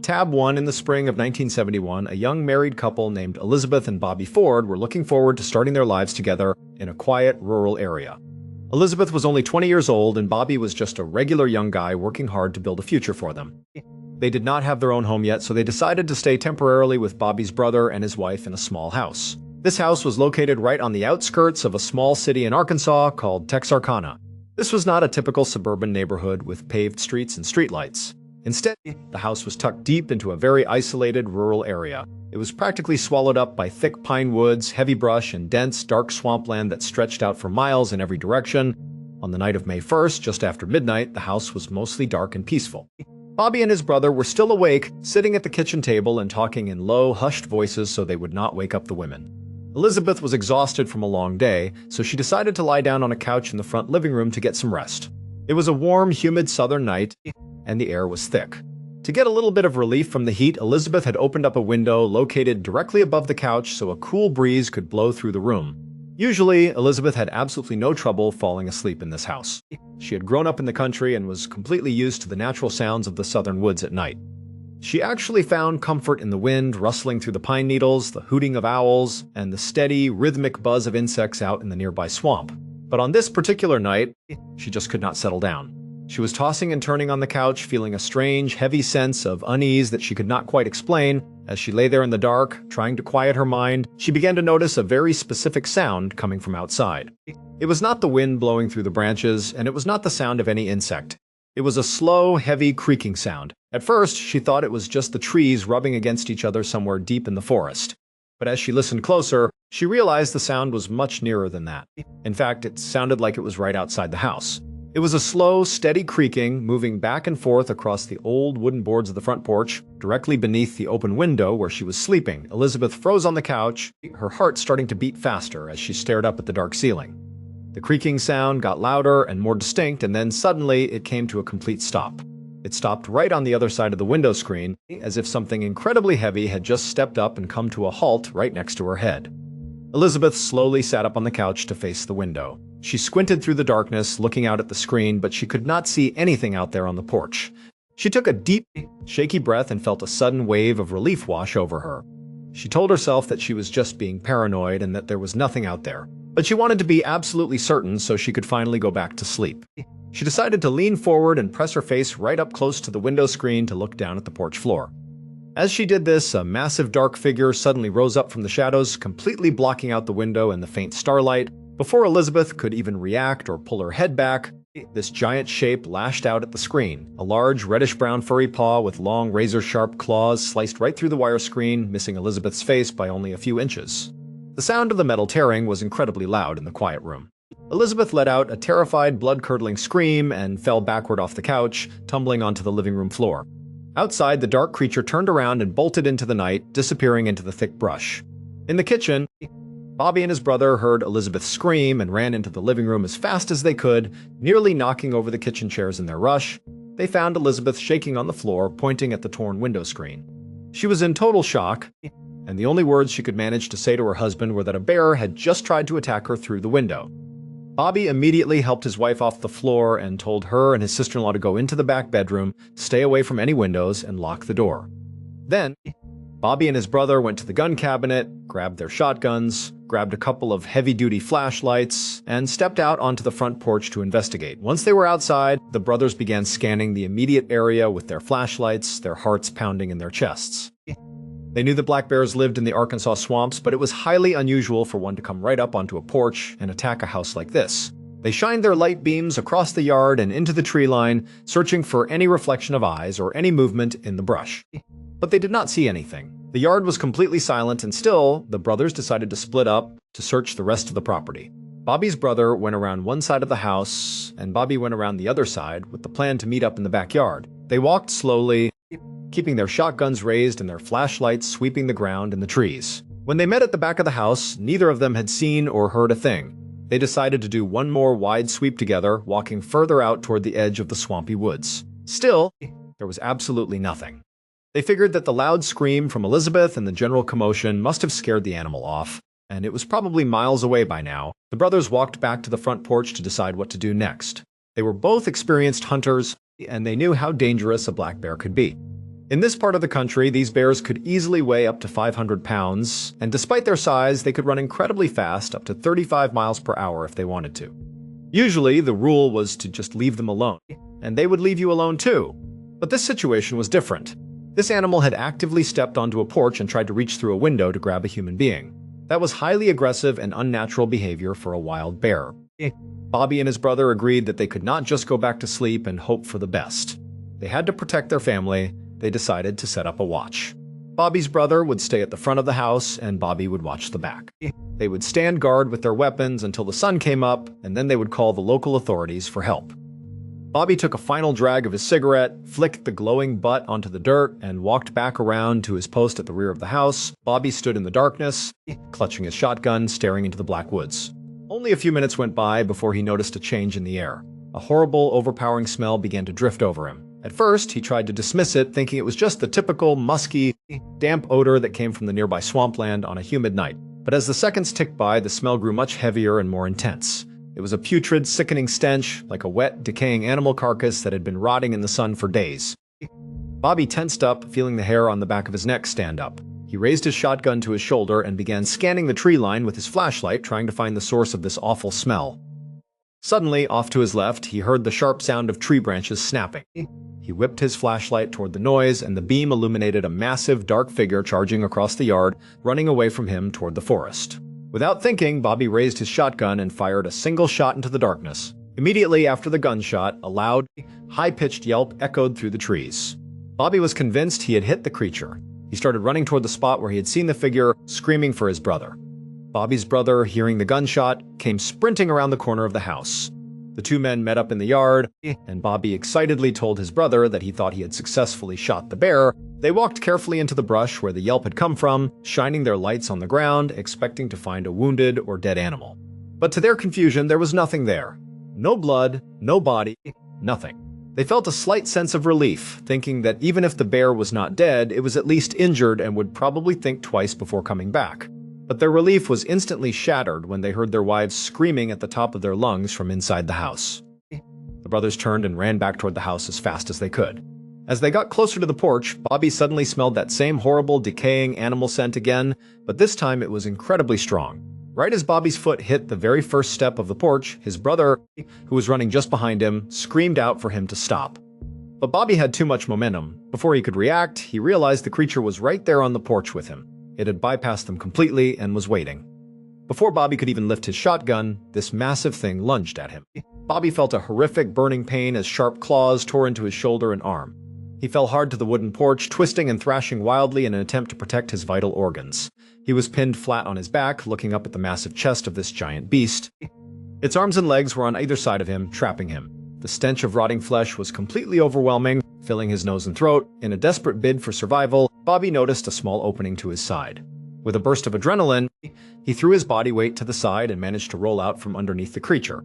Tab 1. In the spring of 1971, a young married couple named Elizabeth and Bobby Ford were looking forward to starting their lives together in a quiet, rural area. Elizabeth was only 20 years old, and Bobby was just a regular young guy working hard to build a future for them. They did not have their own home yet, so they decided to stay temporarily with Bobby's brother and his wife in a small house. This house was located right on the outskirts of a small city in Arkansas called Texarkana. This was not a typical suburban neighborhood with paved streets and streetlights. Instead, the house was tucked deep into a very isolated rural area. It was practically swallowed up by thick pine woods, heavy brush, and dense, dark swampland that stretched out for miles in every direction. On the night of May 1st, just after midnight, the house was mostly dark and peaceful. Bobby and his brother were still awake, sitting at the kitchen table and talking in low, hushed voices so they would not wake up the women. Elizabeth was exhausted from a long day, so she decided to lie down on a couch in the front living room to get some rest. It was a warm, humid southern night, and the air was thick. To get a little bit of relief from the heat, Elizabeth had opened up a window located directly above the couch so a cool breeze could blow through the room. Usually, Elizabeth had absolutely no trouble falling asleep in this house. She had grown up in the country and was completely used to the natural sounds of the southern woods at night. She actually found comfort in the wind rustling through the pine needles, the hooting of owls, and the steady, rhythmic buzz of insects out in the nearby swamp. But on this particular night, she just could not settle down. She was tossing and turning on the couch, feeling a strange, heavy sense of unease that she could not quite explain. As she lay there in the dark, trying to quiet her mind, she began to notice a very specific sound coming from outside. It was not the wind blowing through the branches, and it was not the sound of any insect. It was a slow, heavy creaking sound. At first, she thought it was just the trees rubbing against each other somewhere deep in the forest. But as she listened closer, she realized the sound was much nearer than that. In fact, it sounded like it was right outside the house. It was a slow, steady creaking, moving back and forth across the old wooden boards of the front porch, directly beneath the open window where she was sleeping. Elizabeth froze on the couch, her heart starting to beat faster as she stared up at the dark ceiling. The creaking sound got louder and more distinct, and then suddenly it came to a complete stop. It stopped right on the other side of the window screen, as if something incredibly heavy had just stepped up and come to a halt right next to her head. Elizabeth slowly sat up on the couch to face the window. She squinted through the darkness, looking out at the screen, but she could not see anything out there on the porch. She took a deep, shaky breath and felt a sudden wave of relief wash over her. She told herself that she was just being paranoid and that there was nothing out there. But she wanted to be absolutely certain so she could finally go back to sleep. She decided to lean forward and press her face right up close to the window screen to look down at the porch floor. As she did this, a massive dark figure suddenly rose up from the shadows, completely blocking out the window and the faint starlight. Before Elizabeth could even react or pull her head back, this giant shape lashed out at the screen. A large, reddish-brown furry paw with long, razor-sharp claws sliced right through the wire screen, missing Elizabeth's face by only a few inches. The sound of the metal tearing was incredibly loud in the quiet room. Elizabeth let out a terrified, blood-curdling scream and fell backward off the couch, tumbling onto the living room floor. Outside, the dark creature turned around and bolted into the night, disappearing into the thick brush. In the kitchen, Bobby and his brother heard Elizabeth scream and ran into the living room as fast as they could, nearly knocking over the kitchen chairs in their rush. They found Elizabeth shaking on the floor, pointing at the torn window screen. She was in total shock, and the only words she could manage to say to her husband were that a bear had just tried to attack her through the window. Bobby immediately helped his wife off the floor and told her and his sister-in-law to go into the back bedroom, stay away from any windows, and lock the door. Then, Bobby and his brother went to the gun cabinet, grabbed their shotguns, grabbed a couple of heavy-duty flashlights, and stepped out onto the front porch to investigate. Once they were outside, the brothers began scanning the immediate area with their flashlights, their hearts pounding in their chests. They knew that black bears lived in the Arkansas swamps, but it was highly unusual for one to come right up onto a porch and attack a house like this. They shined their light beams across the yard and into the tree line, searching for any reflection of eyes or any movement in the brush. But they did not see anything. The yard was completely silent, and still, the brothers decided to split up to search the rest of the property. Bobby's brother went around one side of the house, and Bobby went around the other side with the plan to meet up in the backyard. They walked slowly, keeping their shotguns raised and their flashlights sweeping the ground and the trees. When they met at the back of the house, neither of them had seen or heard a thing. They decided to do one more wide sweep together, walking further out toward the edge of the swampy woods. Still, there was absolutely nothing. They figured that the loud scream from Elizabeth and the general commotion must have scared the animal off, and it was probably miles away by now. The brothers walked back to the front porch to decide what to do next. They were both experienced hunters, and they knew how dangerous a black bear could be. In this part of the country, these bears could easily weigh up to 500 pounds, and despite their size, they could run incredibly fast, up to 35 miles per hour if they wanted to. Usually, the rule was to just leave them alone, and they would leave you alone too. But this situation was different. This animal had actively stepped onto a porch and tried to reach through a window to grab a human being. That was highly aggressive and unnatural behavior for a wild bear. Bobby and his brother agreed that they could not just go back to sleep and hope for the best. They had to protect their family. They decided to set up a watch. Bobby's brother would stay at the front of the house, and Bobby would watch the back. They would stand guard with their weapons until the sun came up, and then they would call the local authorities for help. Bobby took a final drag of his cigarette, flicked the glowing butt onto the dirt, and walked back around to his post at the rear of the house. Bobby stood in the darkness, clutching his shotgun, staring into the black woods. Only a few minutes went by before he noticed a change in the air. A horrible, overpowering smell began to drift over him. At first, he tried to dismiss it, thinking it was just the typical musky, damp odor that came from the nearby swampland on a humid night. But as the seconds ticked by, the smell grew much heavier and more intense. It was a putrid, sickening stench, like a wet, decaying animal carcass that had been rotting in the sun for days. Bobby tensed up, feeling the hair on the back of his neck stand up. He raised his shotgun to his shoulder and began scanning the tree line with his flashlight, trying to find the source of this awful smell. Suddenly, off to his left, he heard the sharp sound of tree branches snapping. He whipped his flashlight toward the noise, and the beam illuminated a massive, dark figure charging across the yard, running away from him toward the forest. Without thinking, Bobby raised his shotgun and fired a single shot into the darkness. Immediately after the gunshot, a loud, high-pitched yelp echoed through the trees. Bobby was convinced he had hit the creature. He started running toward the spot where he had seen the figure, screaming for his brother. Bobby's brother, hearing the gunshot, came sprinting around the corner of the house. The two men met up in the yard, and Bobby excitedly told his brother that he thought he had successfully shot the bear. They walked carefully into the brush where the yelp had come from, shining their lights on the ground, expecting to find a wounded or dead animal. But to their confusion, there was nothing there. No blood, no body, nothing. They felt a slight sense of relief, thinking that even if the bear was not dead, it was at least injured and would probably think twice before coming back. But their relief was instantly shattered when they heard their wives screaming at the top of their lungs from inside the house. The brothers turned and ran back toward the house as fast as they could. As they got closer to the porch, Bobby suddenly smelled that same horrible, decaying animal scent again, but this time it was incredibly strong. Right as Bobby's foot hit the very first step of the porch, his brother, who was running just behind him, screamed out for him to stop. But Bobby had too much momentum. Before he could react, he realized the creature was right there on the porch with him. It had bypassed them completely and was waiting. Before Bobby could even lift his shotgun, this massive thing lunged at him. Bobby felt a horrific burning pain as sharp claws tore into his shoulder and arm. He fell hard to the wooden porch, twisting and thrashing wildly in an attempt to protect his vital organs. He was pinned flat on his back, looking up at the massive chest of this giant beast. Its arms and legs were on either side of him, trapping him. The stench of rotting flesh was completely overwhelming, filling his nose and throat. In a desperate bid for survival, Bobby noticed a small opening to his side. With a burst of adrenaline, he threw his body weight to the side and managed to roll out from underneath the creature.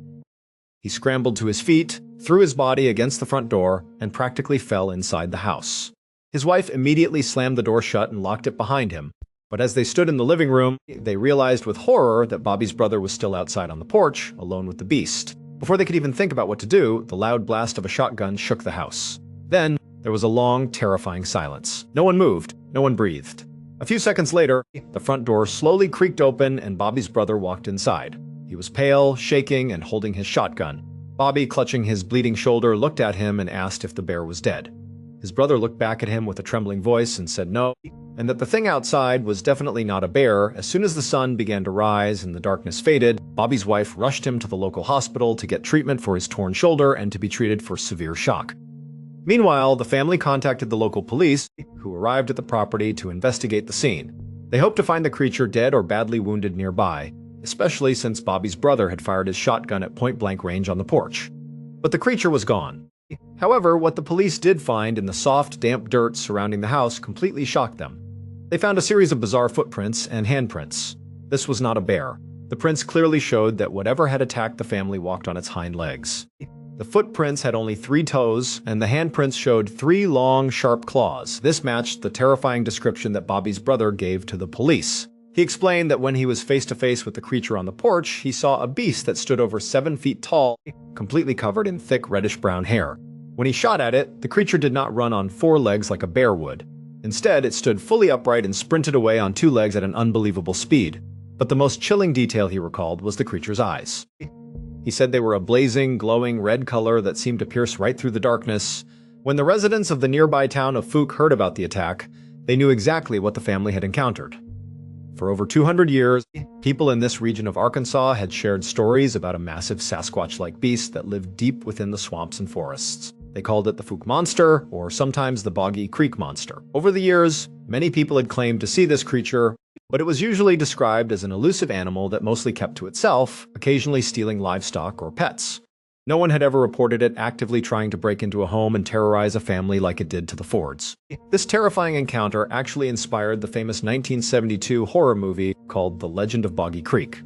He scrambled to his feet, threw his body against the front door, and practically fell inside the house. His wife immediately slammed the door shut and locked it behind him. But as they stood in the living room, they realized with horror that Bobby's brother was still outside on the porch, alone with the beast. Before they could even think about what to do, the loud blast of a shotgun shook the house. Then, there was a long, terrifying silence. No one moved. No one breathed. A few seconds later, the front door slowly creaked open and Bobby's brother walked inside. He was pale, shaking, and holding his shotgun. Bobby, clutching his bleeding shoulder, looked at him and asked if the bear was dead. His brother looked back at him with a trembling voice and said no, and that the thing outside was definitely not a bear. As soon as the sun began to rise and the darkness faded, Bobby's wife rushed him to the local hospital to get treatment for his torn shoulder and to be treated for severe shock. Meanwhile, the family contacted the local police, who arrived at the property to investigate the scene. They hoped to find the creature dead or badly wounded nearby, especially since Bobby's brother had fired his shotgun at point-blank range on the porch. But the creature was gone. However, what the police did find in the soft, damp dirt surrounding the house completely shocked them. They found a series of bizarre footprints and handprints. This was not a bear. The prints clearly showed that whatever had attacked the family walked on its hind legs. The footprints had only 3 toes, and the handprints showed 3 long, sharp claws. This matched the terrifying description that Bobby's brother gave to the police. He explained that when he was face-to-face with the creature on the porch, he saw a beast that stood over 7 feet tall, completely covered in thick reddish-brown hair. When he shot at it, the creature did not run on four legs like a bear would. Instead, it stood fully upright and sprinted away on two legs at an unbelievable speed. But the most chilling detail he recalled was the creature's eyes. He said they were a blazing, glowing red color that seemed to pierce right through the darkness. When the residents of the nearby town of Fook heard about the attack, they knew exactly what the family had encountered. For over 200 years, people in this region of Arkansas had shared stories about a massive Sasquatch-like beast that lived deep within the swamps and forests. They called it the Fook Monster, or sometimes the Boggy Creek Monster. Over the years, many people had claimed to see this creature, but it was usually described as an elusive animal that mostly kept to itself, occasionally stealing livestock or pets. No one had ever reported it actively trying to break into a home and terrorize a family like it did to the Fords. This terrifying encounter actually inspired the famous 1972 horror movie called The Legend of Boggy Creek.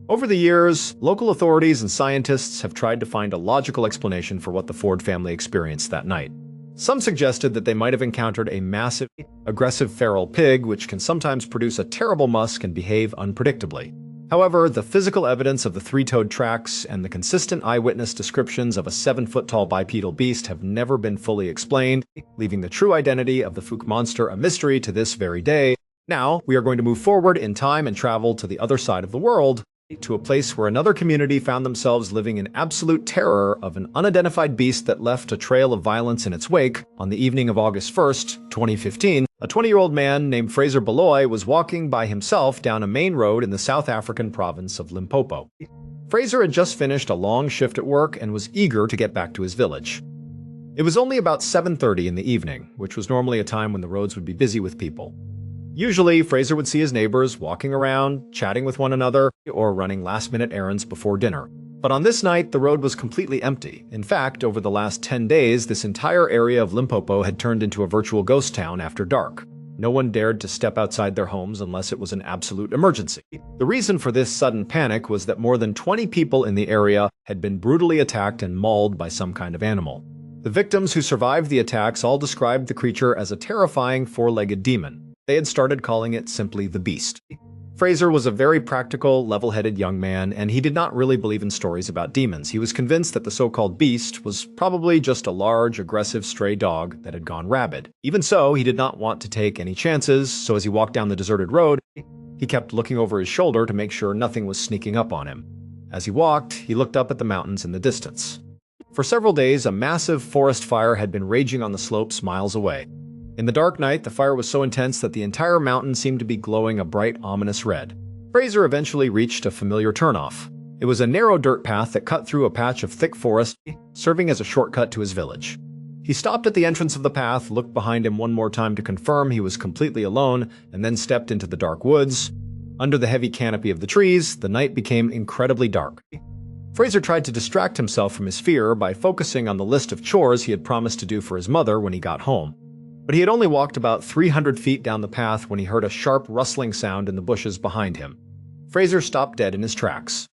Over the years, local authorities and scientists have tried to find a logical explanation for what the Ford family experienced that night. Some suggested that they might have encountered a massive, aggressive feral pig, which can sometimes produce a terrible musk and behave unpredictably. However, the physical evidence of the three-toed tracks and the consistent eyewitness descriptions of a 7-foot-tall bipedal beast have never been fully explained, leaving the true identity of the Fook monster a mystery to this very day. Now, we are going to move forward in time and travel to the other side of the world, to a place where another community found themselves living in absolute terror of an unidentified beast that left a trail of violence in its wake. On the evening of August 1st, 2015, a 20-year-old man named Fraser Beloy was walking by himself down a main road in the South African province of Limpopo. Fraser had just finished a long shift at work and was eager to get back to his village. It was only about 7:30 in the evening, which was normally a time when the roads would be busy with people. Usually, Fraser would see his neighbors walking around, chatting with one another, or running last-minute errands before dinner. But on this night, the road was completely empty. In fact, over the last 10 days, this entire area of Limpopo had turned into a virtual ghost town after dark. No one dared to step outside their homes unless it was an absolute emergency. The reason for this sudden panic was that more than 20 people in the area had been brutally attacked and mauled by some kind of animal. The victims who survived the attacks all described the creature as a terrifying four-legged demon. They had started calling it simply the Beast. Fraser was a very practical, level-headed young man, and he did not really believe in stories about demons. He was convinced that the so-called Beast was probably just a large, aggressive stray dog that had gone rabid. Even so, he did not want to take any chances, so as he walked down the deserted road, he kept looking over his shoulder to make sure nothing was sneaking up on him. As he walked, he looked up at the mountains in the distance. For several days, a massive forest fire had been raging on the slopes miles away. In the dark night, the fire was so intense that the entire mountain seemed to be glowing a bright, ominous red. Fraser eventually reached a familiar turnoff. It was a narrow dirt path that cut through a patch of thick forest, serving as a shortcut to his village. He stopped at the entrance of the path, looked behind him one more time to confirm he was completely alone, and then stepped into the dark woods. Under the heavy canopy of the trees, the night became incredibly dark. Fraser tried to distract himself from his fear by focusing on the list of chores he had promised to do for his mother when he got home. But he had only walked about 300 feet down the path when he heard a sharp rustling sound in the bushes behind him. Fraser stopped dead in his tracks.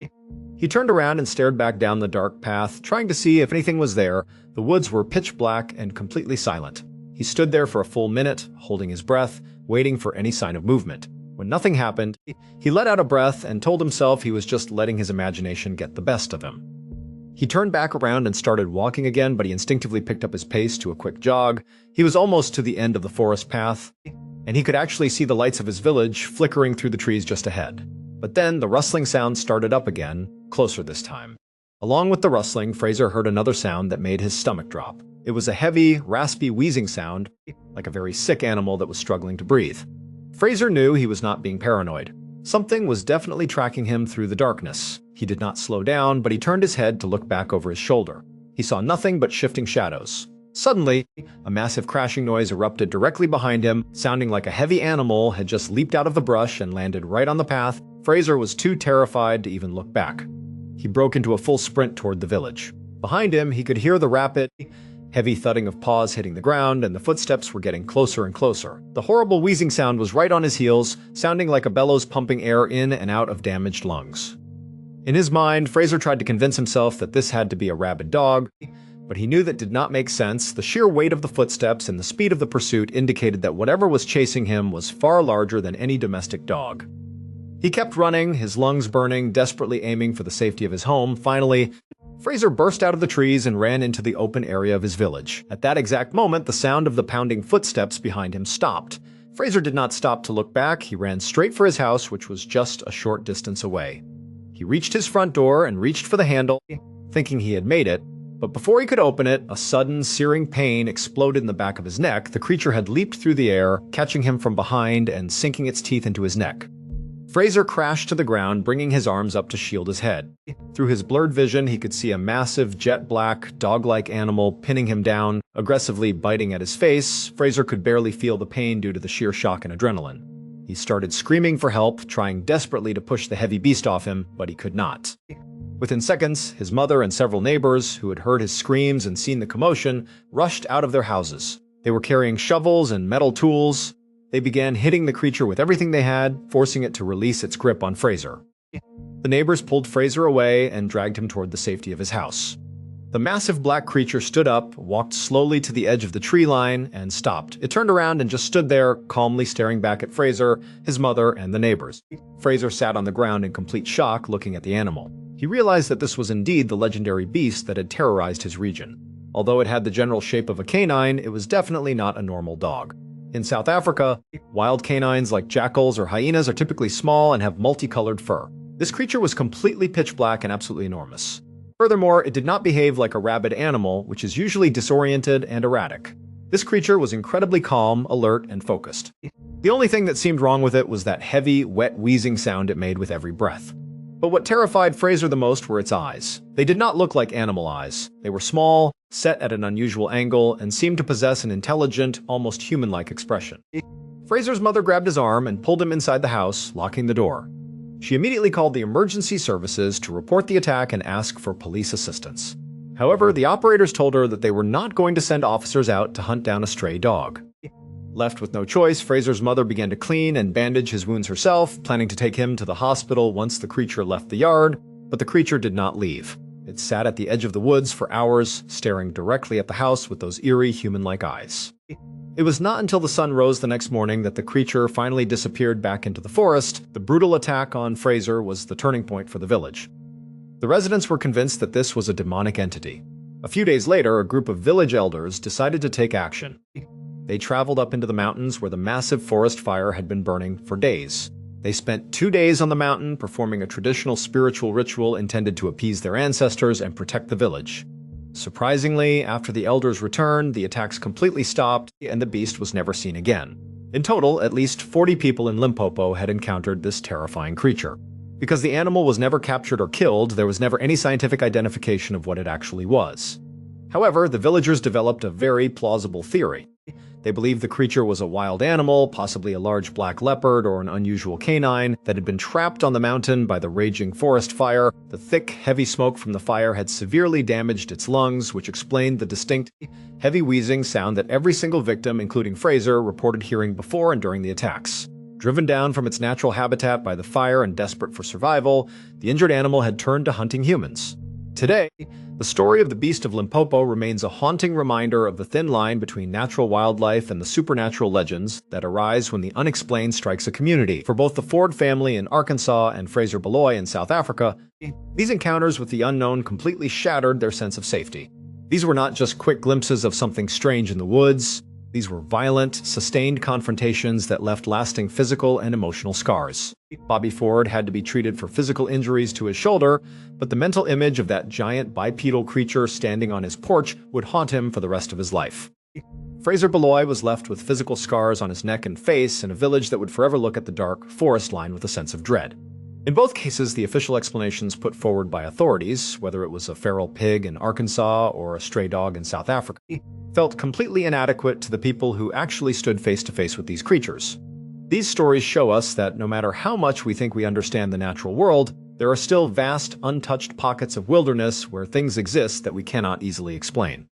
He turned around and stared back down the dark path, trying to see if anything was there. The woods were pitch black and completely silent. He stood there for a full minute, holding his breath, waiting for any sign of movement. When nothing happened, he let out a breath and told himself he was just letting his imagination get the best of him. He turned back around and started walking again, but he instinctively picked up his pace to a quick jog. He was almost to the end of the forest path, and he could actually see the lights of his village flickering through the trees just ahead. But then the rustling sound started up again, closer this time. Along with the rustling, Fraser heard another sound that made his stomach drop. It was a heavy, raspy wheezing sound, like a very sick animal that was struggling to breathe. Fraser knew he was not being paranoid. Something was definitely tracking him through the darkness. He did not slow down, but he turned his head to look back over his shoulder. He saw nothing but shifting shadows. Suddenly, a massive crashing noise erupted directly behind him, sounding like a heavy animal had just leaped out of the brush and landed right on the path. Fraser was too terrified to even look back. He broke into a full sprint toward the village. Behind him, he could hear the rapid, heavy thudding of paws hitting the ground, and the footsteps were getting closer and closer. The horrible wheezing sound was right on his heels, sounding like a bellows pumping air in and out of damaged lungs. In his mind, Fraser tried to convince himself that this had to be a rabid dog, but he knew that did not make sense. The sheer weight of the footsteps and the speed of the pursuit indicated that whatever was chasing him was far larger than any domestic dog. He kept running, his lungs burning, desperately aiming for the safety of his home. Finally, Fraser burst out of the trees and ran into the open area of his village. At that exact moment, the sound of the pounding footsteps behind him stopped. Fraser did not stop to look back. He ran straight for his house, which was just a short distance away. He reached his front door and reached for the handle, thinking he had made it. But before he could open it, a sudden, searing pain exploded in the back of his neck. The creature had leaped through the air, catching him from behind and sinking its teeth into his neck. Fraser crashed to the ground, bringing his arms up to shield his head. Through his blurred vision, he could see a massive, jet-black, dog-like animal pinning him down, aggressively biting at his face. Fraser could barely feel the pain due to the sheer shock and adrenaline. He started screaming for help, trying desperately to push the heavy beast off him, but he could not. Within seconds, his mother and several neighbors, who had heard his screams and seen the commotion, rushed out of their houses. They were carrying shovels and metal tools. They began hitting the creature with everything they had, forcing it to release its grip on Fraser. The neighbors pulled Fraser away and dragged him toward the safety of his house. The massive black creature stood up, walked slowly to the edge of the tree line, and stopped. It turned around and just stood there, calmly staring back at Fraser, his mother, and the neighbors. Fraser sat on the ground in complete shock, looking at the animal. He realized that this was indeed the legendary beast that had terrorized his region. Although it had the general shape of a canine, it was definitely not a normal dog. In South Africa, wild canines like jackals or hyenas are typically small and have multicolored fur. This creature was completely pitch black and absolutely enormous. Furthermore, it did not behave like a rabid animal, which is usually disoriented and erratic. This creature was incredibly calm, alert, and focused. The only thing that seemed wrong with it was that heavy, wet wheezing sound it made with every breath. But what terrified Fraser the most were its eyes. They did not look like animal eyes. They were small, set at an unusual angle, and seemed to possess an intelligent, almost human-like expression. Fraser's mother grabbed his arm and pulled him inside the house, locking the door. She immediately called the emergency services to report the attack and ask for police assistance. However, the operators told her that they were not going to send officers out to hunt down a stray dog. Left with no choice, Fraser's mother began to clean and bandage his wounds herself, planning to take him to the hospital once the creature left the yard, but the creature did not leave. It sat at the edge of the woods for hours, staring directly at the house with those eerie, human-like eyes. It was not until the sun rose the next morning that the creature finally disappeared back into the forest. The brutal attack on Fraser was the turning point for the village. The residents were convinced that this was a demonic entity. A few days later, a group of village elders decided to take action. They traveled up into the mountains where the massive forest fire had been burning for days. They spent 2 days on the mountain performing a traditional spiritual ritual intended to appease their ancestors and protect the village. Surprisingly, after the elders returned, the attacks completely stopped and the beast was never seen again. In total, at least 40 people in Limpopo had encountered this terrifying creature. Because the animal was never captured or killed, there was never any scientific identification of what it actually was. However, the villagers developed a very plausible theory. They believed the creature was a wild animal, possibly a large black leopard or an unusual canine, that had been trapped on the mountain by the raging forest fire. The thick, heavy smoke from the fire had severely damaged its lungs, which explained the distinct, heavy wheezing sound that every single victim, including Fraser, reported hearing before and during the attacks. Driven down from its natural habitat by the fire and desperate for survival, the injured animal had turned to hunting humans. Today, the story of the Beast of Limpopo remains a haunting reminder of the thin line between natural wildlife and the supernatural legends that arise when the unexplained strikes a community. For both the Ford family in Arkansas and Fraser Beloy in South Africa, these encounters with the unknown completely shattered their sense of safety. These were not just quick glimpses of something strange in the woods. These were violent, sustained confrontations that left lasting physical and emotional scars. Bobby Ford had to be treated for physical injuries to his shoulder, but the mental image of that giant bipedal creature standing on his porch would haunt him for the rest of his life. Fraser Beloy was left with physical scars on his neck and face in a village that would forever look at the dark forest line with a sense of dread. In both cases, the official explanations put forward by authorities, whether it was a feral pig in Arkansas or a stray dog in South Africa, felt completely inadequate to the people who actually stood face to face with these creatures. These stories show us that no matter how much we think we understand the natural world, there are still vast, untouched pockets of wilderness where things exist that we cannot easily explain.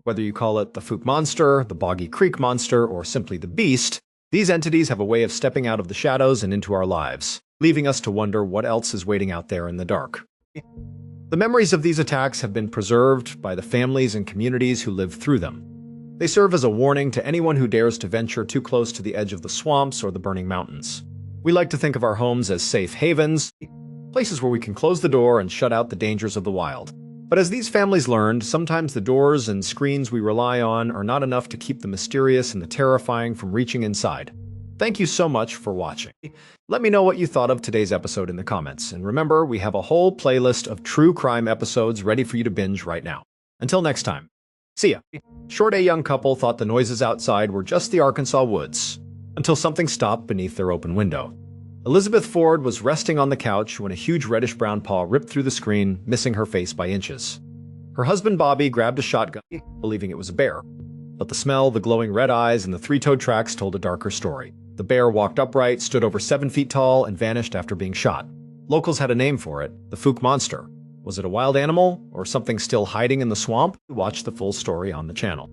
Whether you call it the Fook Monster, the Boggy Creek Monster, or simply the Beast, these entities have a way of stepping out of the shadows and into our lives, leaving us to wonder what else is waiting out there in the dark. The memories of these attacks have been preserved by the families and communities who lived through them. They serve as a warning to anyone who dares to venture too close to the edge of the swamps or the burning mountains. We like to think of our homes as safe havens, places where we can close the door and shut out the dangers of the wild. But as these families learned, sometimes the doors and screens we rely on are not enough to keep the mysterious and the terrifying from reaching inside. Thank you so much for watching. Let me know what you thought of today's episode in the comments. And remember, we have a whole playlist of true crime episodes ready for you to binge right now. Until next time, see ya. Short A young couple thought the noises outside were just the Arkansas woods, until something stopped beneath their open window. Elizabeth Ford was resting on the couch when a huge reddish-brown paw ripped through the screen, missing her face by inches. Her husband Bobby grabbed a shotgun, believing it was a bear. But the smell, the glowing red eyes, and the three-toed tracks told a darker story. The bear walked upright, stood over 7 feet tall, and vanished after being shot. Locals had a name for it, the Fook Monster. Was it a wild animal, or something still hiding in the swamp? Watch the full story on the channel.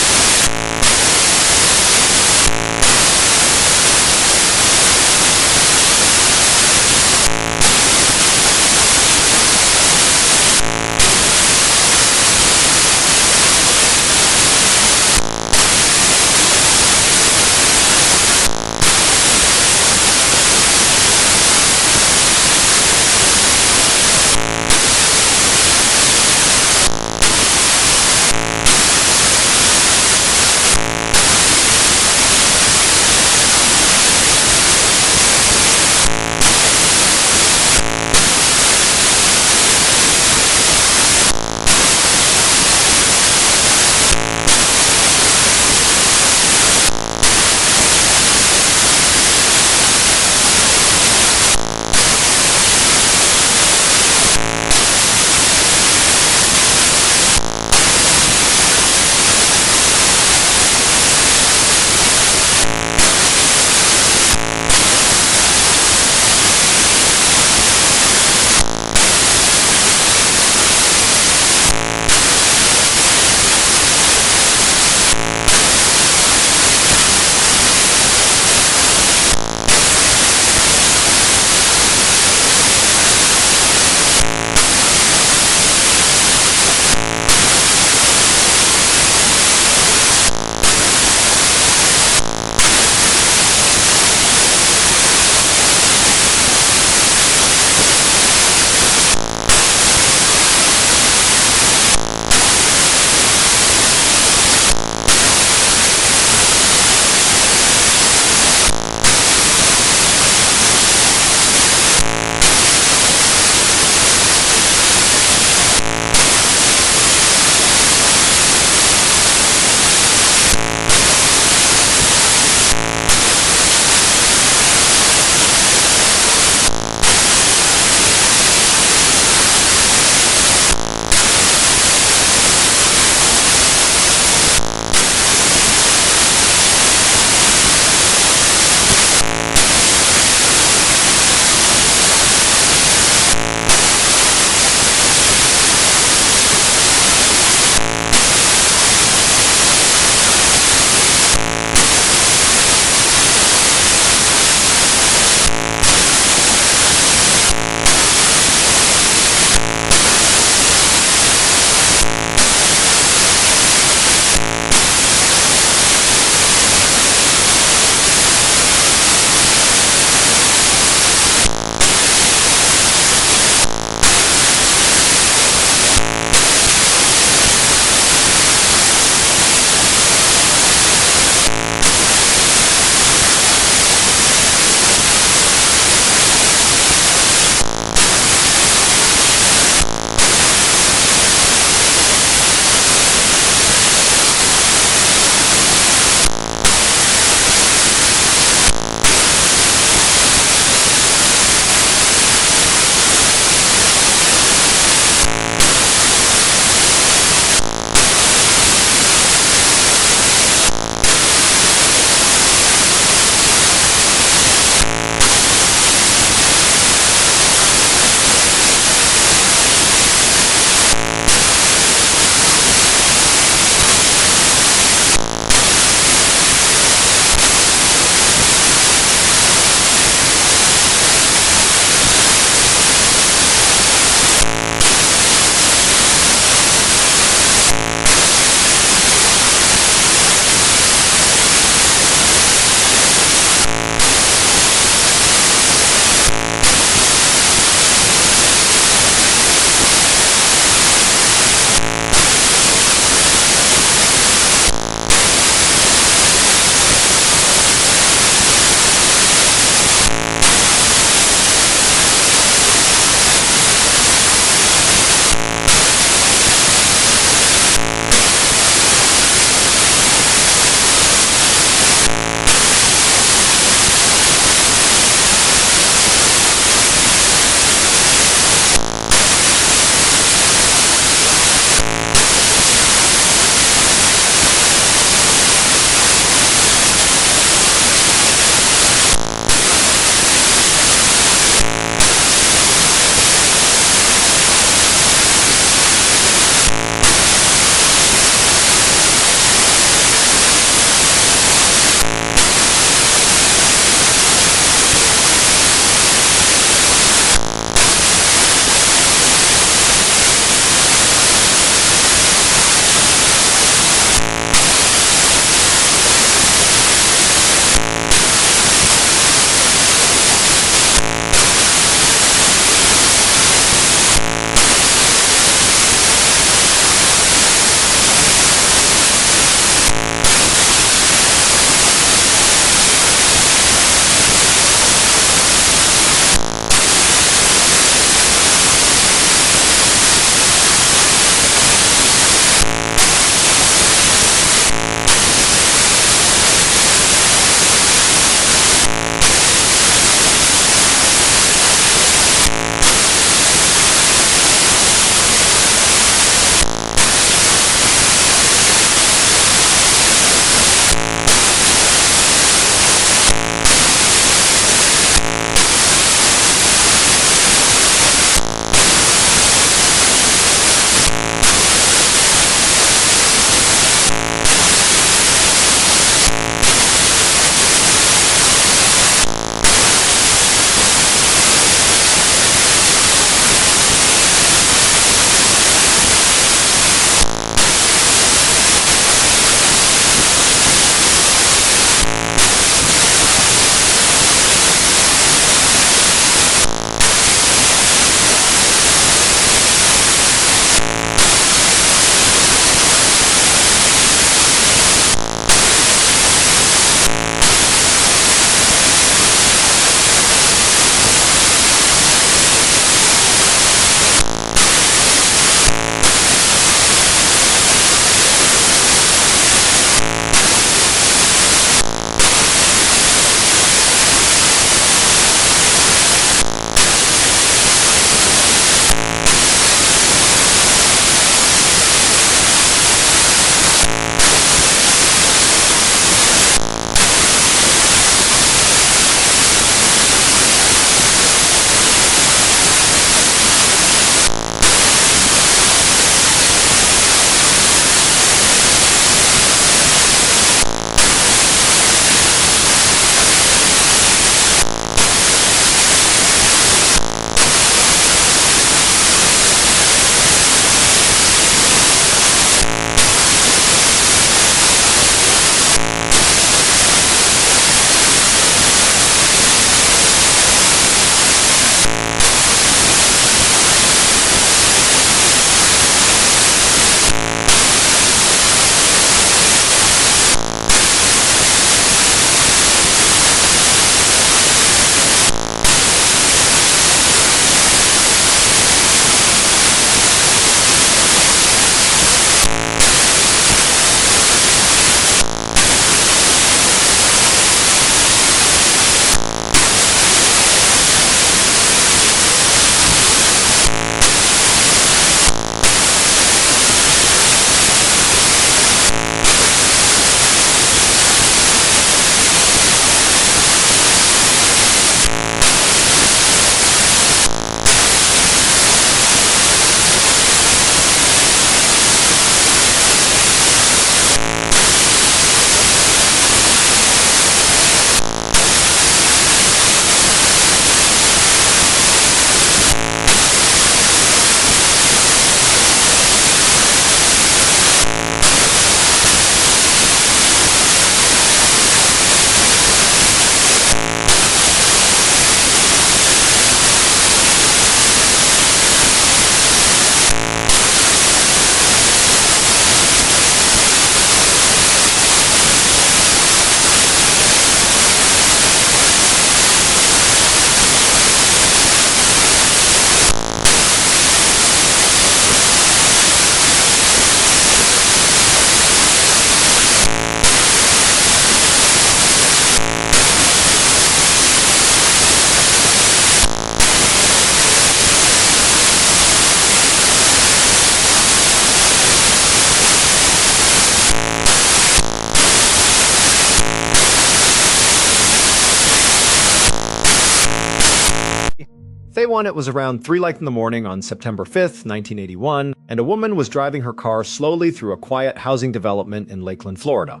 Day 1, it was around 3 in the morning on September 5th, 1981, and a woman was driving her car slowly through a quiet housing development in Lakeland, Florida.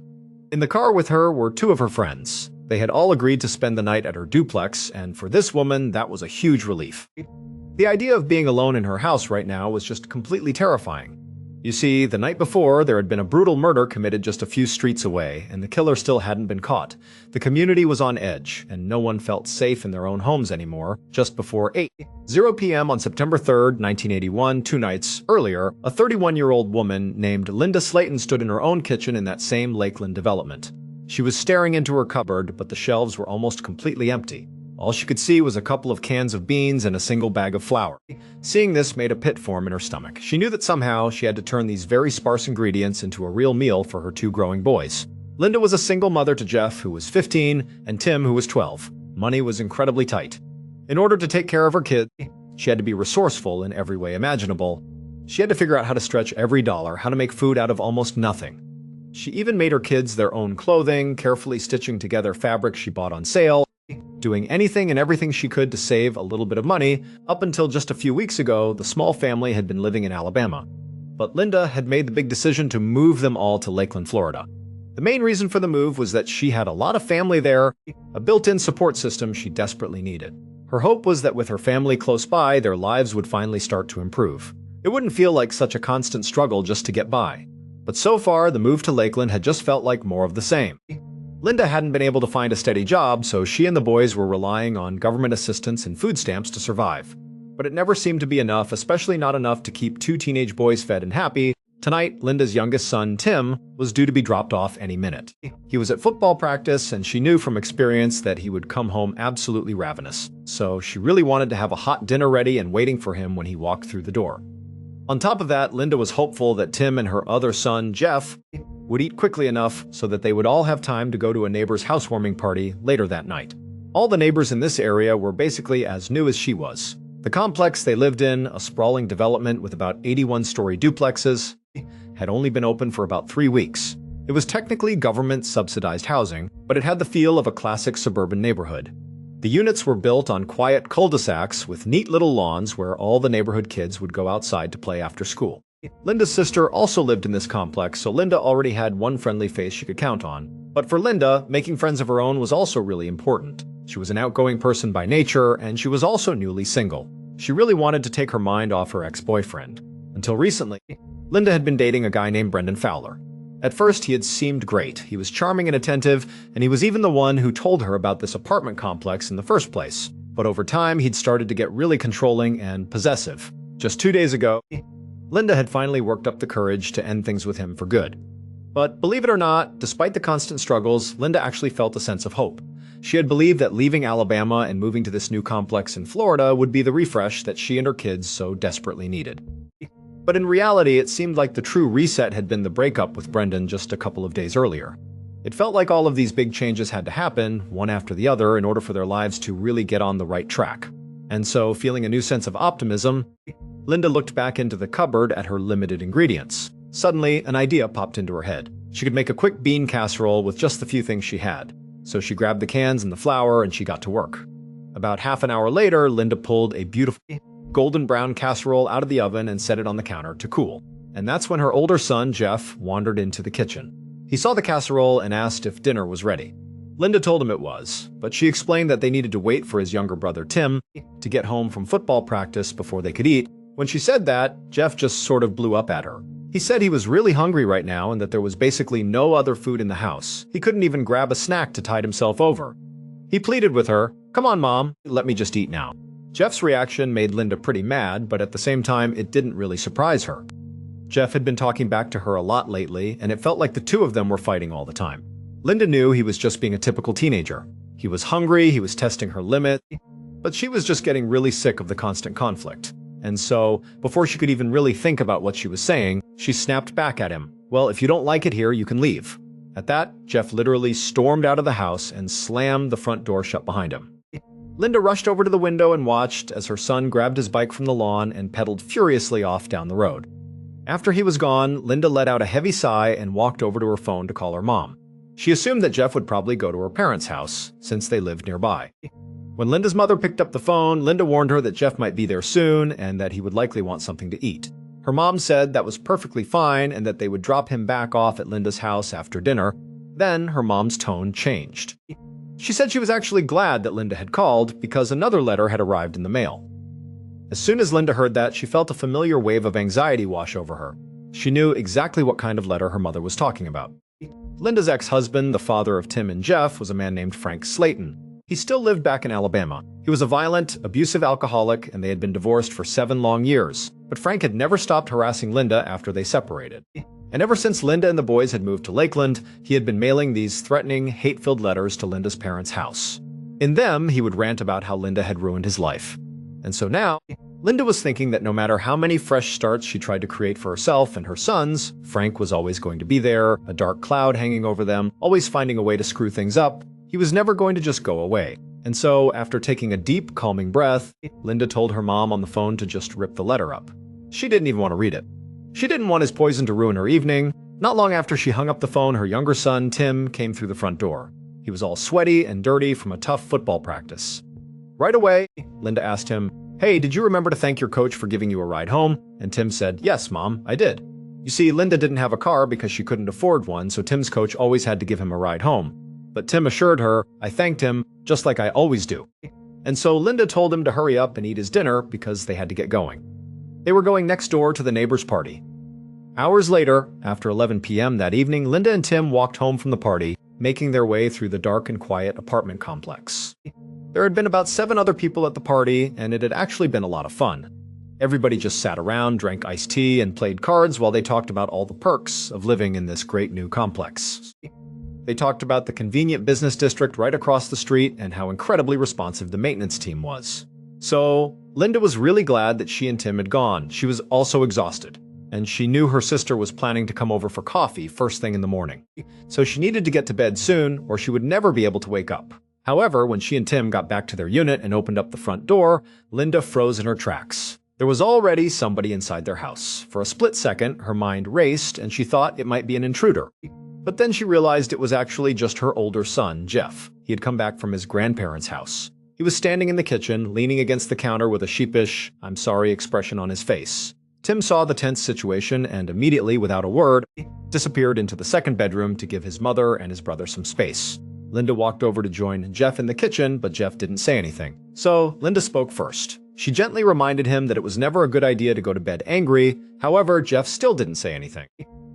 In the car with her were 2 of her friends. They had all agreed to spend the night at her duplex, and for this woman, that was a huge relief. The idea of being alone in her house right now was just completely terrifying. You see, the night before, there had been a brutal murder committed just a few streets away, and the killer still hadn't been caught. The community was on edge, and no one felt safe in their own homes anymore. Just before 8:00 p.m. on September 3rd, 1981, 2 nights earlier, a 31-year-old woman named Linda Slayton stood in her own kitchen in that same Lakeland development. She was staring into her cupboard, but the shelves were almost completely empty. All she could see was a couple of cans of beans and a single bag of flour. Seeing this made a pit form in her stomach. She knew that somehow she had to turn these very sparse ingredients into a real meal for her 2 growing boys. Linda was a single mother to Jeff, who was 15, and Tim, who was 12. Money was incredibly tight. In order to take care of her kids, she had to be resourceful in every way imaginable. She had to figure out how to stretch every dollar, how to make food out of almost nothing. She even made her kids their own clothing, carefully stitching together fabric she bought on sale, doing anything and everything she could to save a little bit of money. Up until just a few weeks ago, the small family had been living in Alabama. But Linda had made the big decision to move them all to Lakeland, Florida. The main reason for the move was that she had a lot of family there, a built-in support system she desperately needed. Her hope was that with her family close by, their lives would finally start to improve. It wouldn't feel like such a constant struggle just to get by. But so far, the move to Lakeland had just felt like more of the same. Linda hadn't been able to find a steady job, so she and the boys were relying on government assistance and food stamps to survive. But it never seemed to be enough, especially not enough to keep 2 teenage boys fed and happy. Tonight, Linda's youngest son, Tim, was due to be dropped off any minute. He was at football practice, and she knew from experience that he would come home absolutely ravenous. So she really wanted to have a hot dinner ready and waiting for him when he walked through the door. On top of that, Linda was hopeful that Tim and her other son, Jeff, would eat quickly enough so that they would all have time to go to a neighbor's housewarming party later that night. All the neighbors in this area were basically as new as she was. The complex they lived in, a sprawling development with about 81-story duplexes, had only been open for about 3 weeks. It was technically government-subsidized housing, but it had the feel of a classic suburban neighborhood. The units were built on quiet cul-de-sacs with neat little lawns where all the neighborhood kids would go outside to play after school. Linda's sister also lived in this complex, so Linda already had one friendly face she could count on. But for Linda, making friends of her own was also really important. She was an outgoing person by nature, and she was also newly single. She really wanted to take her mind off her ex-boyfriend. Until recently, Linda had been dating a guy named Brendan Fowler. At first, he had seemed great. He was charming and attentive, and he was even the one who told her about this apartment complex in the first place. But over time, he'd started to get really controlling and possessive. Just 2 days ago, Linda had finally worked up the courage to end things with him for good. But believe it or not, despite the constant struggles, Linda actually felt a sense of hope. She had believed that leaving Alabama and moving to this new complex in Florida would be the refresh that she and her kids so desperately needed. But in reality, it seemed like the true reset had been the breakup with Brendan just a couple of days earlier. It felt like all of these big changes had to happen, one after the other, in order for their lives to really get on the right track. And so, feeling a new sense of optimism, Linda looked back into the cupboard at her limited ingredients. Suddenly, an idea popped into her head. She could make a quick bean casserole with just the few things she had. So she grabbed the cans and the flour and she got to work. About half an hour later, Linda pulled a beautiful golden brown casserole out of the oven and set it on the counter to cool. And that's when her older son, Jeff, wandered into the kitchen. He saw the casserole and asked if dinner was ready. Linda told him it was, but she explained that they needed to wait for his younger brother, Tim, to get home from football practice before they could eat. When she said that, Jeff just sort of blew up at her. He said he was really hungry right now and that there was basically no other food in the house. He couldn't even grab a snack to tide himself over. He pleaded with her, "Come on, Mom, let me just eat now." Jeff's reaction made Linda pretty mad, but at the same time, it didn't really surprise her. Jeff had been talking back to her a lot lately, and it felt like the two of them were fighting all the time. Linda knew he was just being a typical teenager. He was hungry, he was testing her limit, but she was just getting really sick of the constant conflict. And so, before she could even really think about what she was saying, she snapped back at him. "Well, if you don't like it here, you can leave." At that, Jeff literally stormed out of the house and slammed the front door shut behind him. Linda rushed over to the window and watched as her son grabbed his bike from the lawn and pedaled furiously off down the road. After he was gone, Linda let out a heavy sigh and walked over to her phone to call her mom. She assumed that Jeff would probably go to her parents' house, since they lived nearby. When Linda's mother picked up the phone, Linda warned her that Jeff might be there soon and that he would likely want something to eat. Her mom said that was perfectly fine and that they would drop him back off at Linda's house after dinner. Then her mom's tone changed. She said she was actually glad that Linda had called because another letter had arrived in the mail. As soon as Linda heard that, she felt a familiar wave of anxiety wash over her. She knew exactly what kind of letter her mother was talking about. Linda's ex-husband, the father of Tim and Jeff, was a man named Frank Slayton. He still lived back in Alabama. He was a violent, abusive alcoholic, and they had been divorced for 7 long years. But Frank had never stopped harassing Linda after they separated. And ever since Linda and the boys had moved to Lakeland, he had been mailing these threatening, hate-filled letters to Linda's parents' house. In them, he would rant about how Linda had ruined his life. And so now, Linda was thinking that no matter how many fresh starts she tried to create for herself and her sons, Frank was always going to be there, a dark cloud hanging over them, always finding a way to screw things up. He was never going to just go away. And so, after taking a deep, calming breath, Linda told her mom on the phone to just rip the letter up. She didn't even want to read it. She didn't want his poison to ruin her evening. Not long after she hung up the phone, her younger son, Tim, came through the front door. He was all sweaty and dirty from a tough football practice. Right away, Linda asked him, "Hey, did you remember to thank your coach for giving you a ride home?" And Tim said, "Yes, Mom, I did." You see, Linda didn't have a car because she couldn't afford one, so Tim's coach always had to give him a ride home. But Tim assured her, "I thanked him, just like I always do." And so Linda told him to hurry up and eat his dinner because they had to get going. They were going next door to the neighbor's party. Hours later, after 11 p.m. that evening, Linda and Tim walked home from the party, making their way through the dark and quiet apartment complex. There had been about 7 other people at the party, and it had actually been a lot of fun. Everybody just sat around, drank iced tea, and played cards while they talked about all the perks of living in this great new complex. They talked about the convenient business district right across the street and how incredibly responsive the maintenance team was. So, Linda was really glad that she and Tim had gone. She was also exhausted, and she knew her sister was planning to come over for coffee first thing in the morning. So she needed to get to bed soon, or she would never be able to wake up. However, when she and Tim got back to their unit and opened up the front door, Linda froze in her tracks. There was already somebody inside their house. For a split second, her mind raced, and she thought it might be an intruder. But then she realized it was actually just her older son, Jeff. He had come back from his grandparents' house. He was standing in the kitchen, leaning against the counter with a sheepish, "I'm sorry" expression on his face. Tim saw the tense situation and immediately, without a word, disappeared into the second bedroom to give his mother and his brother some space. Linda walked over to join Jeff in the kitchen, but Jeff didn't say anything. So Linda spoke first. She gently reminded him that it was never a good idea to go to bed angry. However, Jeff still didn't say anything.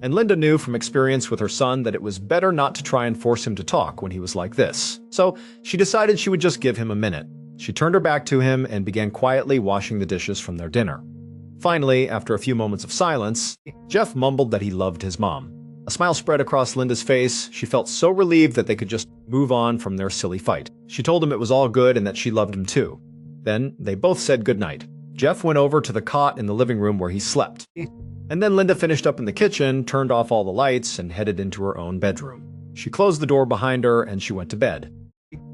And Linda knew from experience with her son that it was better not to try and force him to talk when he was like this. So she decided she would just give him a minute. She turned her back to him and began quietly washing the dishes from their dinner. Finally, after a few moments of silence, Jeff mumbled that he loved his mom. A smile spread across Linda's face. She felt so relieved that they could just move on from their silly fight. She told him it was all good and that she loved him too. Then they both said goodnight. Jeff went over to the cot in the living room where he slept. And then Linda finished up in the kitchen, turned off all the lights, and headed into her own bedroom. She closed the door behind her and she went to bed.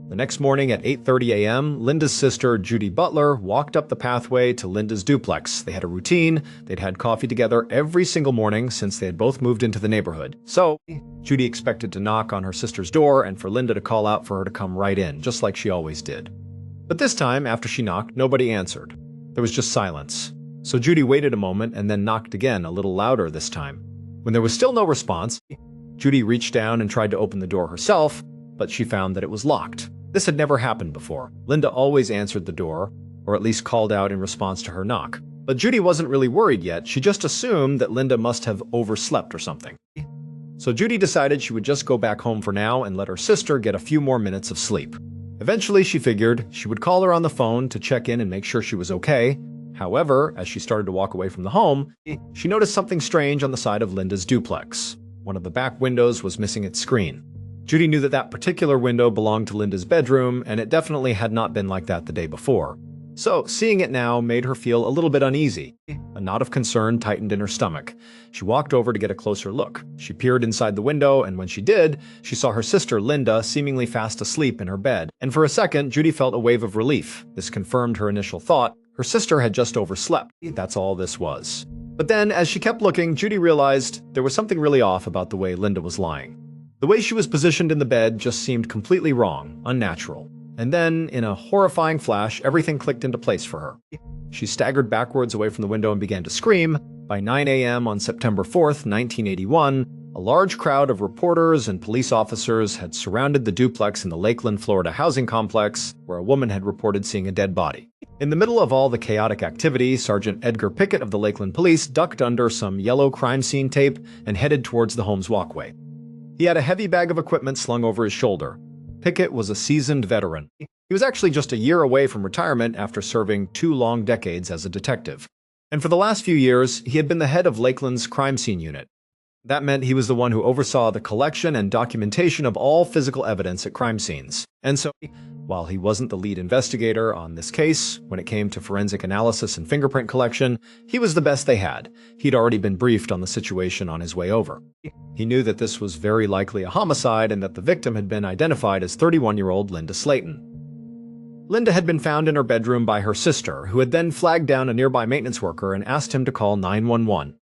The next morning at 8:30 a.m., Linda's sister, Judy Butler, walked up the pathway to Linda's duplex. They had a routine. They'd had coffee together every single morning since they had both moved into the neighborhood. So, Judy expected to knock on her sister's door and for Linda to call out for her to come right in, just like she always did. But this time, after she knocked, nobody answered. There was just silence. So Judy waited a moment and then knocked again, a little louder this time. When there was still no response, Judy reached down and tried to open the door herself, but she found that it was locked. This had never happened before. Linda always answered the door, or at least called out in response to her knock. But Judy wasn't really worried yet. She just assumed that Linda must have overslept or something. So Judy decided she would just go back home for now and let her sister get a few more minutes of sleep. Eventually, she figured she would call her on the phone to check in and make sure she was okay. However, as she started to walk away from the home, she noticed something strange on the side of Linda's duplex. One of the back windows was missing its screen. Judy knew that that particular window belonged to Linda's bedroom, and it definitely had not been like that the day before. So, seeing it now made her feel a little bit uneasy. A knot of concern tightened in her stomach. She walked over to get a closer look. She peered inside the window, and when she did, she saw her sister, Linda, seemingly fast asleep in her bed. And for a second, Judy felt a wave of relief. This confirmed her initial thought. Her sister had just overslept. That's all this was. But then, as she kept looking, Judy realized there was something really off about the way Linda was lying. The way she was positioned in the bed just seemed completely wrong, unnatural. And then, in a horrifying flash, everything clicked into place for her. She staggered backwards away from the window and began to scream. By 9 a.m. on September 4th, 1981, a large crowd of reporters and police officers had surrounded the duplex in the Lakeland, Florida housing complex, where a woman had reported seeing a dead body. In the middle of all the chaotic activity, Sergeant Edgar Pickett of the Lakeland Police ducked under some yellow crime scene tape and headed towards the home's walkway. He had a heavy bag of equipment slung over his shoulder. Pickett was a seasoned veteran. He was actually just a year away from retirement after serving 2 long decades as a detective. And for the last few years, he had been the head of Lakeland's crime scene unit. That meant he was the one who oversaw the collection and documentation of all physical evidence at crime scenes. And so, while he wasn't the lead investigator on this case, when it came to forensic analysis and fingerprint collection, he was the best they had. He'd already been briefed on the situation on his way over. He knew that this was very likely a homicide and that the victim had been identified as 31-year-old Linda Slayton. Linda had been found in her bedroom by her sister, who had then flagged down a nearby maintenance worker and asked him to call 911.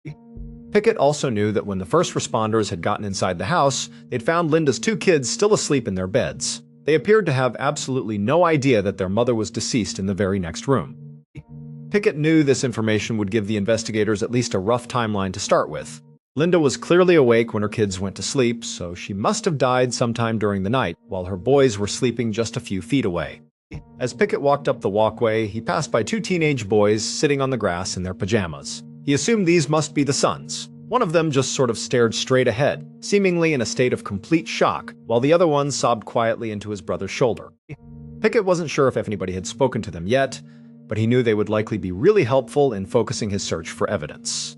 Pickett also knew that when the first responders had gotten inside the house, they'd found Linda's 2 kids still asleep in their beds. They appeared to have absolutely no idea that their mother was deceased in the very next room. Pickett knew this information would give the investigators at least a rough timeline to start with. Linda was clearly awake when her kids went to sleep, so she must have died sometime during the night, while her boys were sleeping just a few feet away. As Pickett walked up the walkway, he passed by 2 teenage boys sitting on the grass in their pajamas. He assumed these must be the sons. One of them just sort of stared straight ahead, seemingly in a state of complete shock, while the other one sobbed quietly into his brother's shoulder. Pickett wasn't sure if anybody had spoken to them yet, but he knew they would likely be really helpful in focusing his search for evidence.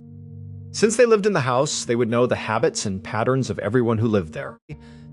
Since they lived in the house, they would know the habits and patterns of everyone who lived there.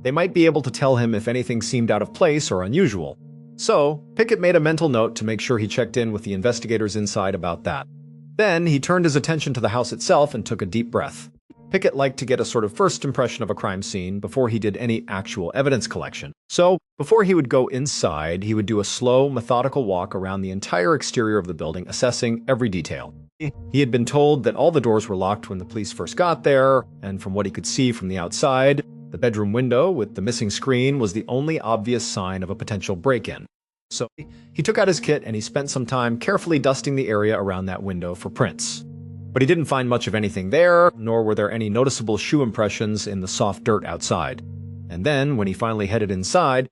They might be able to tell him if anything seemed out of place or unusual. So, Pickett made a mental note to make sure he checked in with the investigators inside about that. Then, he turned his attention to the house itself and took a deep breath. Pickett liked to get a sort of first impression of a crime scene before he did any actual evidence collection. So, before he would go inside, he would do a slow, methodical walk around the entire exterior of the building, assessing every detail. He had been told that all the doors were locked when the police first got there, and from what he could see from the outside, the bedroom window with the missing screen was the only obvious sign of a potential break-in. So he took out his kit and he spent some time carefully dusting the area around that window for prints. But he didn't find much of anything there, nor were there any noticeable shoe impressions in the soft dirt outside. And then, when he finally headed inside,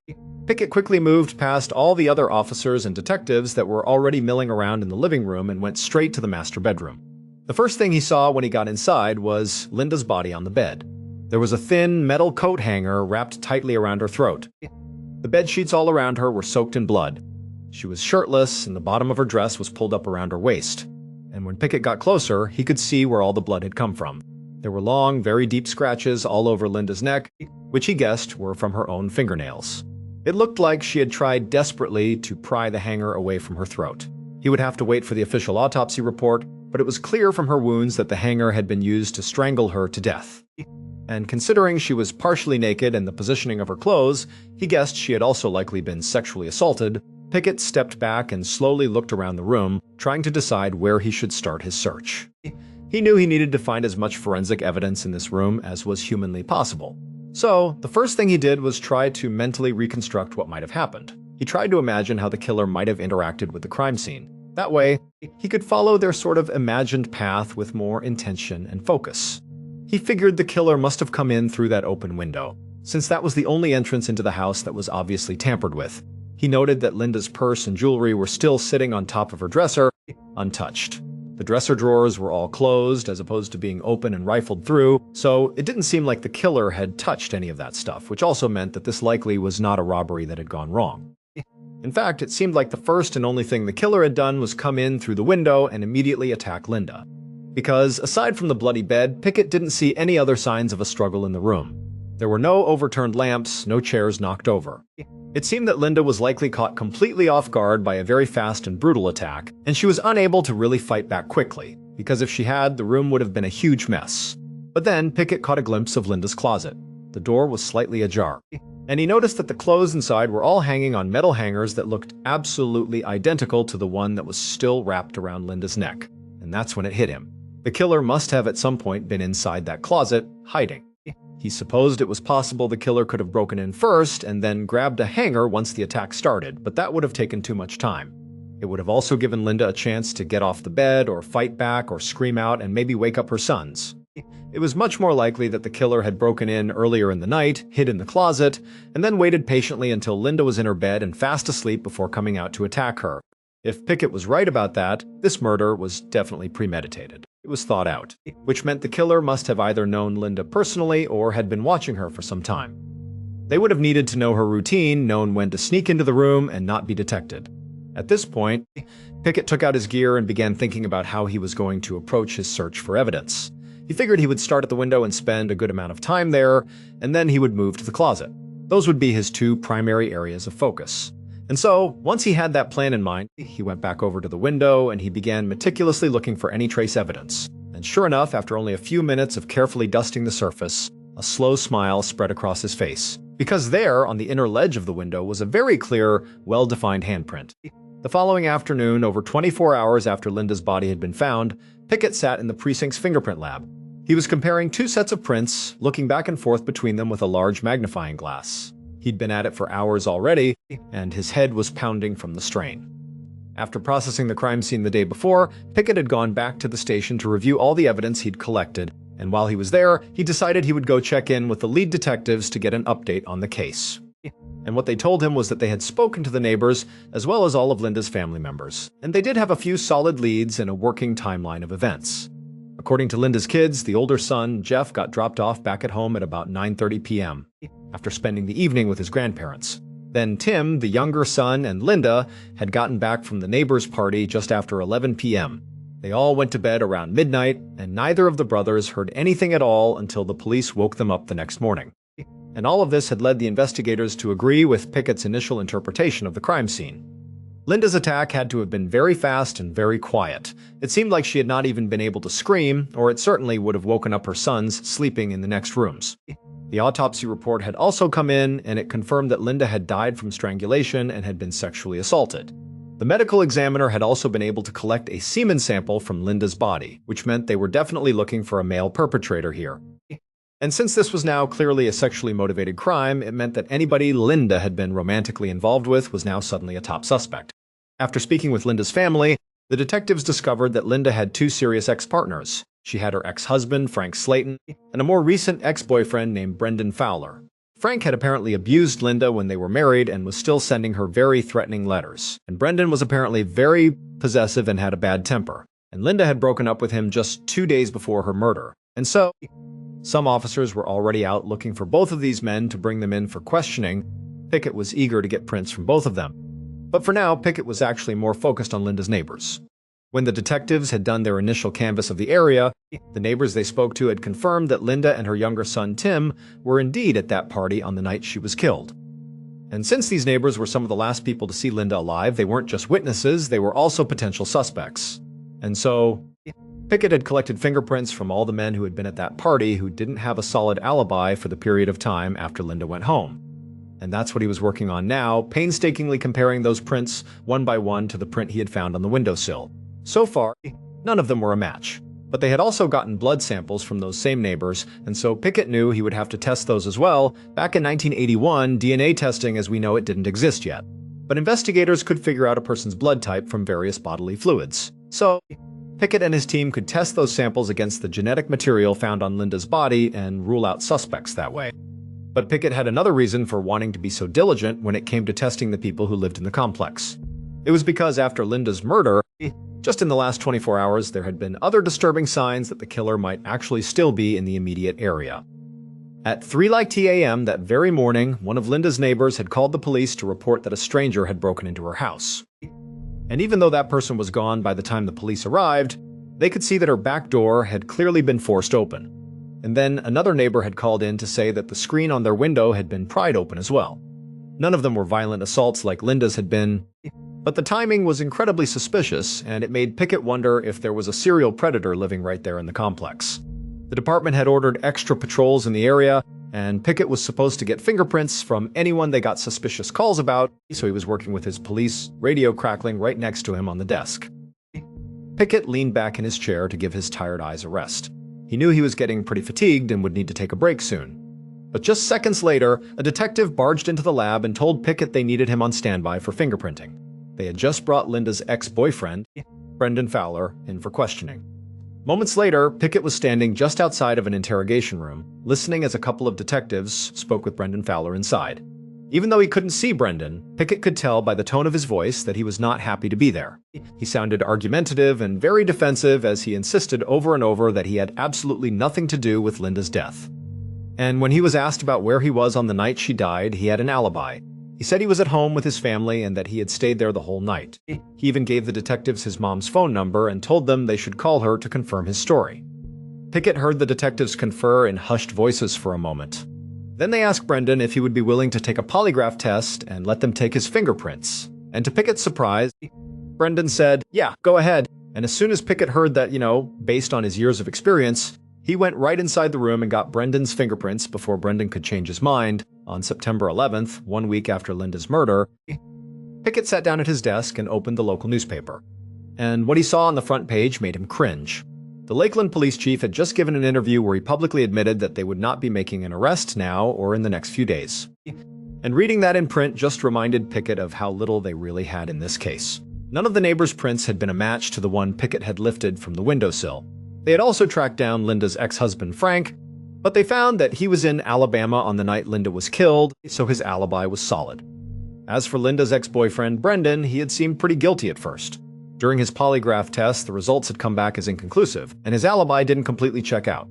Pickett quickly moved past all the other officers and detectives that were already milling around in the living room and went straight to the master bedroom. The first thing he saw when he got inside was Linda's body on the bed. There was a thin metal coat hanger wrapped tightly around her throat. The bed sheets all around her were soaked in blood. She was shirtless, and the bottom of her dress was pulled up around her waist. And when Pickett got closer, he could see where all the blood had come from. There were long, very deep scratches all over Linda's neck, which he guessed were from her own fingernails. It looked like she had tried desperately to pry the hanger away from her throat. He would have to wait for the official autopsy report, but it was clear from her wounds that the hanger had been used to strangle her to death. And considering she was partially naked and the positioning of her clothes, he guessed she had also likely been sexually assaulted. Pickett stepped back and slowly looked around the room, trying to decide where he should start his search. He knew he needed to find as much forensic evidence in this room as was humanly possible. So, the first thing he did was try to mentally reconstruct what might have happened. He tried to imagine how the killer might have interacted with the crime scene. That way, he could follow their sort of imagined path with more intention and focus. He figured the killer must have come in through that open window, since that was the only entrance into the house that was obviously tampered with. He noted that Linda's purse and jewelry were still sitting on top of her dresser, untouched. The dresser drawers were all closed as opposed to being open and rifled through, so it didn't seem like the killer had touched any of that stuff, which also meant that this likely was not a robbery that had gone wrong. In fact, it seemed like the first and only thing the killer had done was come in through the window and immediately attack Linda. Because, aside from the bloody bed, Pickett didn't see any other signs of a struggle in the room. There were no overturned lamps, no chairs knocked over. It seemed that Linda was likely caught completely off guard by a very fast and brutal attack, and she was unable to really fight back quickly, because if she had, the room would have been a huge mess. But then Pickett caught a glimpse of Linda's closet. The door was slightly ajar, and he noticed that the clothes inside were all hanging on metal hangers that looked absolutely identical to the one that was still wrapped around Linda's neck. And that's when it hit him. The killer must have at some point been inside that closet, hiding. He supposed it was possible the killer could have broken in first and then grabbed a hanger once the attack started, but that would have taken too much time. It would have also given Linda a chance to get off the bed or fight back or scream out and maybe wake up her sons. It was much more likely that the killer had broken in earlier in the night, hid in the closet, and then waited patiently until Linda was in her bed and fast asleep before coming out to attack her. If Pickett was right about that, this murder was definitely premeditated. It was thought out, which meant the killer must have either known Linda personally or had been watching her for some time. They would have needed to know her routine, known when to sneak into the room and not be detected. At this point, Pickett took out his gear and began thinking about how he was going to approach his search for evidence. He figured he would start at the window and spend a good amount of time there, and then he would move to the closet. Those would be his two primary areas of focus. And so, once he had that plan in mind, he went back over to the window and he began meticulously looking for any trace evidence. And sure enough, after only a few minutes of carefully dusting the surface, a slow smile spread across his face. Because there, on the inner ledge of the window, was a very clear, well-defined handprint. The following afternoon, over 24 hours after Linda's body had been found, Pickett sat in the precinct's fingerprint lab. He was comparing two sets of prints, looking back and forth between them with a large magnifying glass. He'd been at it for hours already, and his head was pounding from the strain. After processing the crime scene the day before, Pickett had gone back to the station to review all the evidence he'd collected, and while he was there, he decided he would go check in with the lead detectives to get an update on the case. And what they told him was that they had spoken to the neighbors, as well as all of Linda's family members, and they did have a few solid leads and a working timeline of events. According to Linda's kids, the older son, Jeff, got dropped off back at home at about 9:30 p.m. after spending the evening with his grandparents. Then Tim, the younger son, and Linda had gotten back from the neighbor's party just after 11 p.m. They all went to bed around midnight, and neither of the brothers heard anything at all until the police woke them up the next morning. And all of this had led the investigators to agree with Pickett's initial interpretation of the crime scene. Linda's attack had to have been very fast and very quiet. It seemed like she had not even been able to scream, or it certainly would have woken up her sons sleeping in the next rooms. The autopsy report had also come in, and it confirmed that Linda had died from strangulation and had been sexually assaulted. The medical examiner had also been able to collect a semen sample from Linda's body, which meant they were definitely looking for a male perpetrator here. And since this was now clearly a sexually motivated crime, it meant that anybody Linda had been romantically involved with was now suddenly a top suspect. After speaking with Linda's family, the detectives discovered that Linda had two serious ex-partners. She had her ex-husband, Frank Slayton, and a more recent ex-boyfriend named Brendan Fowler. Frank had apparently abused Linda when they were married and was still sending her very threatening letters. And Brendan was apparently very possessive and had a bad temper. And Linda had broken up with him just 2 days before her murder. And so, some officers were already out looking for both of these men to bring them in for questioning. Pickett was eager to get prints from both of them. But for now, Pickett was actually more focused on Linda's neighbors. When the detectives had done their initial canvass of the area, the neighbors they spoke to had confirmed that Linda and her younger son Tim were indeed at that party on the night she was killed. And since these neighbors were some of the last people to see Linda alive, they weren't just witnesses, they were also potential suspects. And so, Pickett had collected fingerprints from all the men who had been at that party who didn't have a solid alibi for the period of time after Linda went home. And that's what he was working on now, painstakingly comparing those prints one by one to the print he had found on the windowsill. So far, none of them were a match. But they had also gotten blood samples from those same neighbors, and so Pickett knew he would have to test those as well. Back in 1981, DNA testing as we know it didn't exist yet. But investigators could figure out a person's blood type from various bodily fluids. So, Pickett and his team could test those samples against the genetic material found on Linda's body and rule out suspects that way. But Pickett had another reason for wanting to be so diligent when it came to testing the people who lived in the complex. It was because after Linda's murder, just in the last 24 hours, there had been other disturbing signs that the killer might actually still be in the immediate area. At 3:00 a.m. that very morning, one of Linda's neighbors had called the police to report that a stranger had broken into her house. And even though that person was gone by the time the police arrived, they could see that her back door had clearly been forced open. And then another neighbor had called in to say that the screen on their window had been pried open as well. None of them were violent assaults like Linda's had been, but the timing was incredibly suspicious, and it made Pickett wonder if there was a serial predator living right there in the complex. The department had ordered extra patrols in the area, and Pickett was supposed to get fingerprints from anyone they got suspicious calls about, so he was working with his police radio crackling right next to him on the desk. Pickett leaned back in his chair to give his tired eyes a rest. He knew he was getting pretty fatigued and would need to take a break soon. But just seconds later, a detective barged into the lab and told Pickett they needed him on standby for fingerprinting. They had just brought Linda's ex-boyfriend, Brendan Fowler, in for questioning. Moments later, Pickett was standing just outside of an interrogation room, listening as a couple of detectives spoke with Brendan Fowler inside. Even though he couldn't see Brendan, Pickett could tell by the tone of his voice that he was not happy to be there. He sounded argumentative and very defensive as he insisted over and over that he had absolutely nothing to do with Linda's death. And when he was asked about where he was on the night she died, he had an alibi. He said he was at home with his family and that he had stayed there the whole night. He even gave the detectives his mom's phone number and told them they should call her to confirm his story. Pickett heard the detectives confer in hushed voices for a moment. Then they asked Brendan if he would be willing to take a polygraph test and let them take his fingerprints. And to Pickett's surprise, Brendan said, "Yeah, go ahead." And as soon as Pickett heard that, based on his years of experience, he went right inside the room and got Brendan's fingerprints before Brendan could change his mind. On September 11th, 1 week after Linda's murder, Pickett sat down at his desk and opened the local newspaper. And what he saw on the front page made him cringe. The Lakeland police chief had just given an interview where he publicly admitted that they would not be making an arrest now or in the next few days. And reading that in print just reminded Pickett of how little they really had in this case. None of the neighbors' prints had been a match to the one Pickett had lifted from the windowsill. They had also tracked down Linda's ex-husband Frank, but they found that he was in Alabama on the night Linda was killed, so his alibi was solid. As for Linda's ex-boyfriend Brendan, he had seemed pretty guilty at first. During his polygraph test, the results had come back as inconclusive, and his alibi didn't completely check out.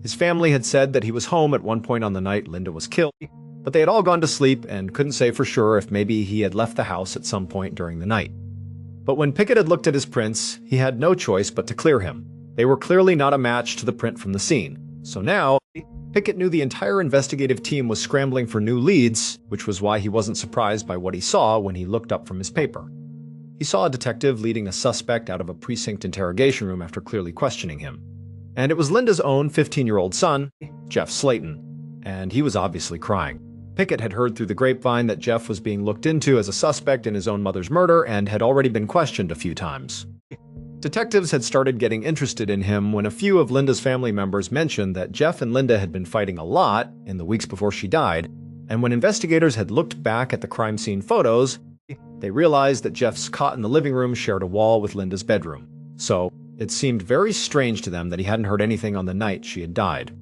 His family had said that he was home at one point on the night Linda was killed, but they had all gone to sleep and couldn't say for sure if maybe he had left the house at some point during the night. But when Pickett had looked at his prints, he had no choice but to clear him. They were clearly not a match to the print from the scene. So now, Pickett knew the entire investigative team was scrambling for new leads, which was why he wasn't surprised by what he saw when he looked up from his paper. He saw a detective leading a suspect out of a precinct interrogation room after clearly questioning him. And it was Linda's own 15-year-old son, Jeff Slayton, and he was obviously crying. Pickett had heard through the grapevine that Jeff was being looked into as a suspect in his own mother's murder and had already been questioned a few times. Detectives had started getting interested in him when a few of Linda's family members mentioned that Jeff and Linda had been fighting a lot in the weeks before she died, and when investigators had looked back at the crime scene photos, they realized that Jeff's cot in the living room shared a wall with Linda's bedroom. So, it seemed very strange to them that he hadn't heard anything on the night she had died.